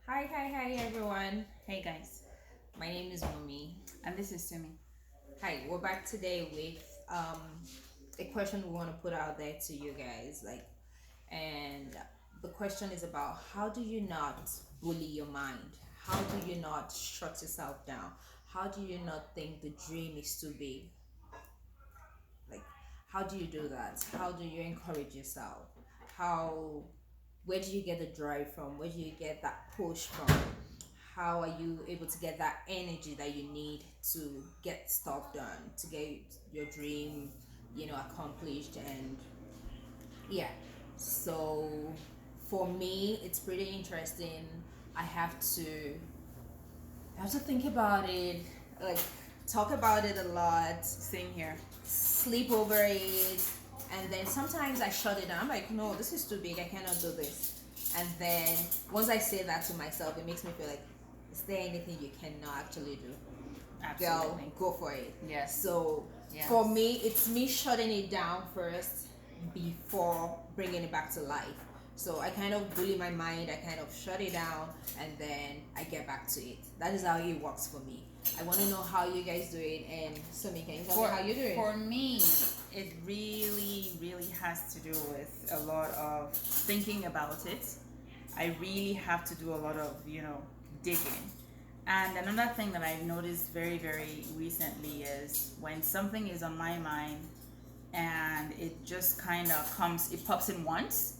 Hi, everyone. Hey guys, My name is Mumi. and this is Sumi. Hi, we're back today with a question we want to put out there to you guys. And the question is about how do you not bully your mind? How do you not shut yourself down? How do you not think the dream is too big? Like, how do you do that? How do you encourage yourself? How Where do you get the drive from? Where do you get that push from? How are you able to get that energy that you need to get stuff done, to get your dream, accomplished? And yeah, so for me, it's pretty interesting. I have to I have to think about it, like talk about it a lot, Same here. sleep over it, and then sometimes I shut it down. I'm like, no, this is too big. I cannot do this. And then once I say that to myself, it makes me feel like, is there anything you cannot actually do? Girl, Absolutely. go for it. Yes. So Yes. for me, it's me shutting it down first before bringing it back to life. So I kind of bully my mind, I kind of shut it down, and then I get back to it. That is how it works for me. I want to know how you guys do it, and Sumi, can you tell me how you do it? For me, it really has to do with a lot of thinking about it. I really have to do a lot of digging. And another thing that I've noticed very recently is when something is on my mind and it just kind of it pops in once,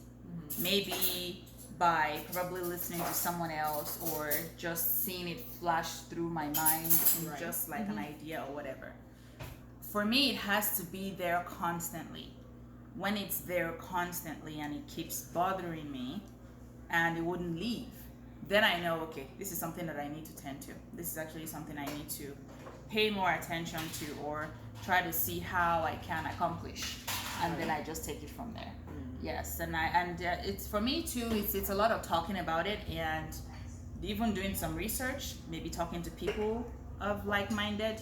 maybe by probably listening to someone else or just seeing it flash through my mind in Right. just like an idea or whatever. For me, it has to be there constantly. When it's there constantly and it keeps bothering me and it wouldn't leave, then I know, okay, this is something that I need to tend to. This is actually something I need to pay more attention to or try to see how I can accomplish. And then I just take it from there. Yes, and it's for me too. It's a lot of talking about it and even doing some research, maybe talking to people of like-minded,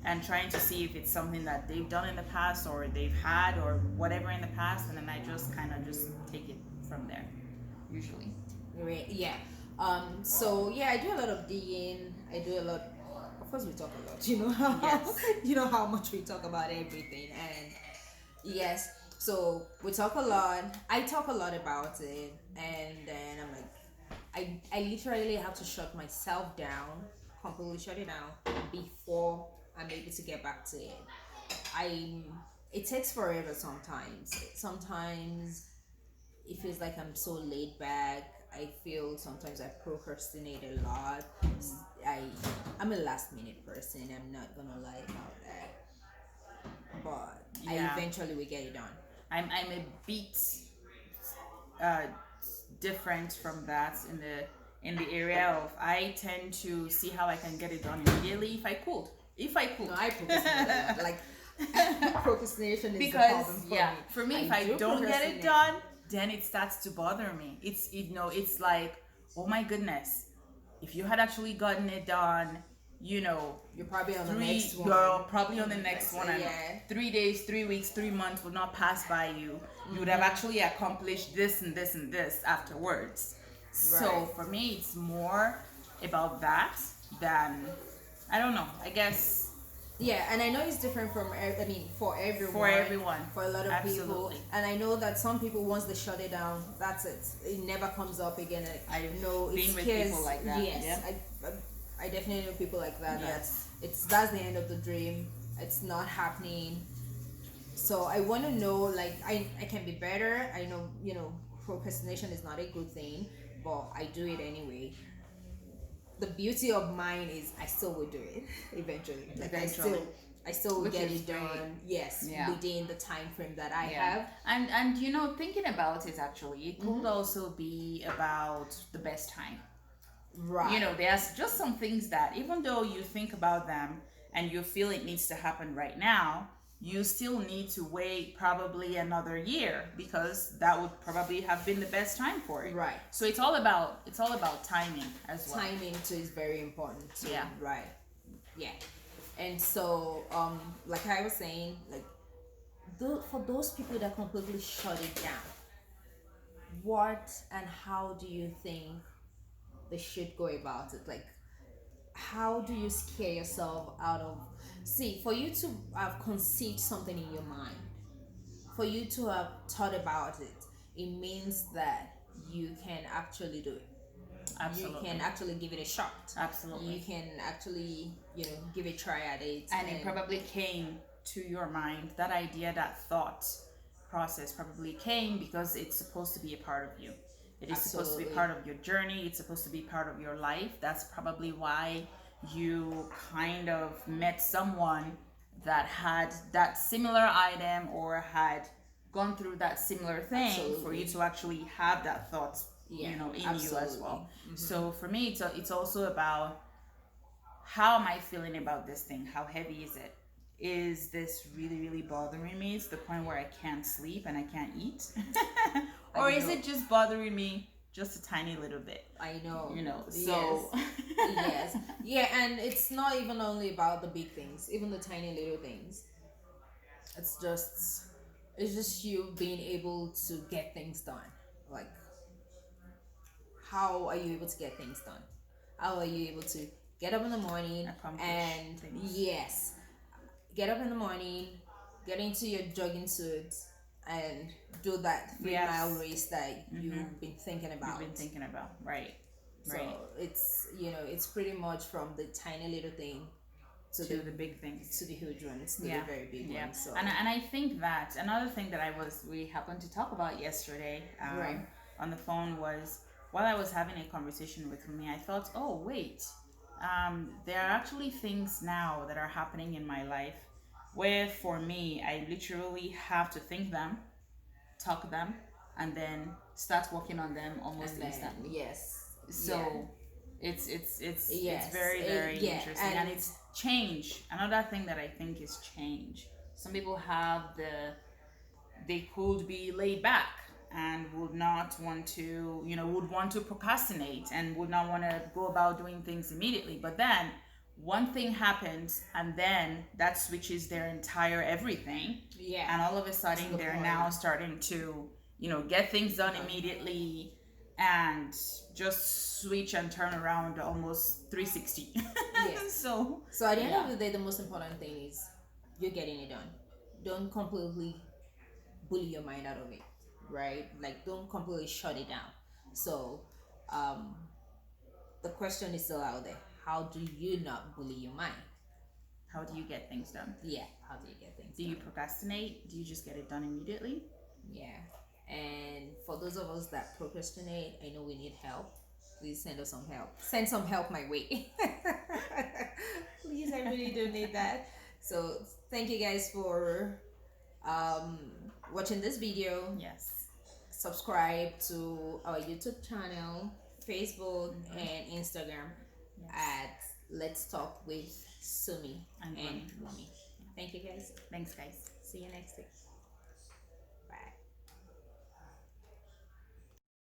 and trying to see if it's something that they've done in the past or they've had or whatever in the past, and then I just kind of just take it from there, usually. Right, yeah. So yeah, I do a lot of digging. I do a lot. Of course, we talk a lot. You know how Yes. you know how much we talk about everything, and yes. So we talk a lot. I talk a lot about it, and then I'm like, I literally have to shut myself down, completely shut it down before I'm able to get back to it. I It takes forever sometimes. Sometimes it feels like I'm so laid back. I feel sometimes I procrastinate a lot. I I'm a last minute person. I'm not gonna lie about that. But I Yeah, eventually will get it done. I'm a bit uh, different from that in the area of I tend to see how I can get it done immediately if I could. If I could. No, I procrastinate a lot. Like procrastination is the Because problem yeah, me. for me, if I do don't get it procrastinate. done, then it starts to bother me. It's like, oh my goodness, if you had actually gotten it done, you know, You're probably on the next one. you're probably on the next one, and Yeah. 3 days, 3 weeks, 3 months would not pass by you. You would have actually accomplished this and this and this afterwards. So Right. for me, it's more about that than, I don't know, I guess Yeah, and I know it's different from I mean for everyone. for everyone. For a lot of people, Absolutely. and I know that some people once they shut it down, that's it. It never comes up again. I've know it been with scares. people like that. Yes, Yeah. I definitely know people like that. Yes. That's the end of the dream. It's not happening. So I want to know, like, I can be better. I know, procrastination is not a good thing, but I do it anyway. The beauty of mine is I still will do it eventually. Like Eventually. I still will Which get is it great. done. Yes, Yeah. within the time frame that I Yeah. have. And thinking about it actually, it could also be about the best time. Right. There's just some things that even though you think about them and you feel it needs to happen right now, you still need to wait probably another year because that would probably have been the best time for it. Right. So it's all about timing as well. Timing too is very important too. Yeah. Right. Yeah. And so, like I was saying, like, for those people that completely shut it down, what and how do you think they should go about it? Like, how do you scare yourself out of, see, for you to have conceived something in your mind, for you to have thought about it, it means that you can actually do it. You Absolutely. can actually give it a shot. Absolutely. You can actually, give a try at it. And it probably came to your mind, that idea, that thought process probably came because it's supposed to be a part of you. It is supposed to be Absolutely. part of your journey. It's supposed to be part of your life. That's probably why you kind of met someone that had that similar item or had gone through that similar thing for Absolutely. you to actually have that thought, Yeah, in you as absolutely. well. So for me, it's also about, how am I feeling about this thing? How heavy is it? Is this really, really bothering me? It's the point where I can't sleep and I can't eat? Or is know. it just bothering me just a tiny little bit? I know. So. Yes. Yeah, and it's not even only about the big things, even the tiny little things. It's just you being able to get things done. Like, how are you able to get things done? How are you able to get up in the morning Accomplish and things. yes, get up in the morning, get into your jogging suit, and do that 3 mile race that you've been thinking about. You've been thinking about, right? So Right. it's pretty much from the tiny little thing to the big things, to the huge ones, to yeah, the very big yeah. ones. So And I think that another thing that we happened to talk about yesterday, Right. on the phone, was while I was having a conversation with me, I thought, oh wait, there are actually things now that are happening in my life where, for me, I literally have to think them, talk them, and then start working on them almost and then instantly. yes, So it's Yes, very, very yeah, interesting, and and it's change. Another thing that I think is change. Some people have they could be laid back and would not want to, would want to procrastinate and would not want to go about doing things immediately. But then one thing happens, and then that switches their entire everything. yeah, And all of a sudden, the they're point. now starting to, get things done immediately and just switch and turn around almost 360. Yes. So So at the end yeah. of the day, the most important thing is you're getting it done. Don't completely bully your mind out of it, right? Like, don't completely shut it down. So, um, the question is still out there. How do you not bully your mind? How do you get things done? Yeah, how do you get things Do done? you procrastinate? Do you just get it done immediately? Yeah. And for those of us that procrastinate, I know we need help. Please send us some help. Send some help my way. Please, I really do need that. So thank you guys for watching this video. Yes. Subscribe to our YouTube channel, Facebook, and Instagram at Let's Talk with Sumi And and Rumi. Rumi. Thank you guys. Thanks, guys. See you next week.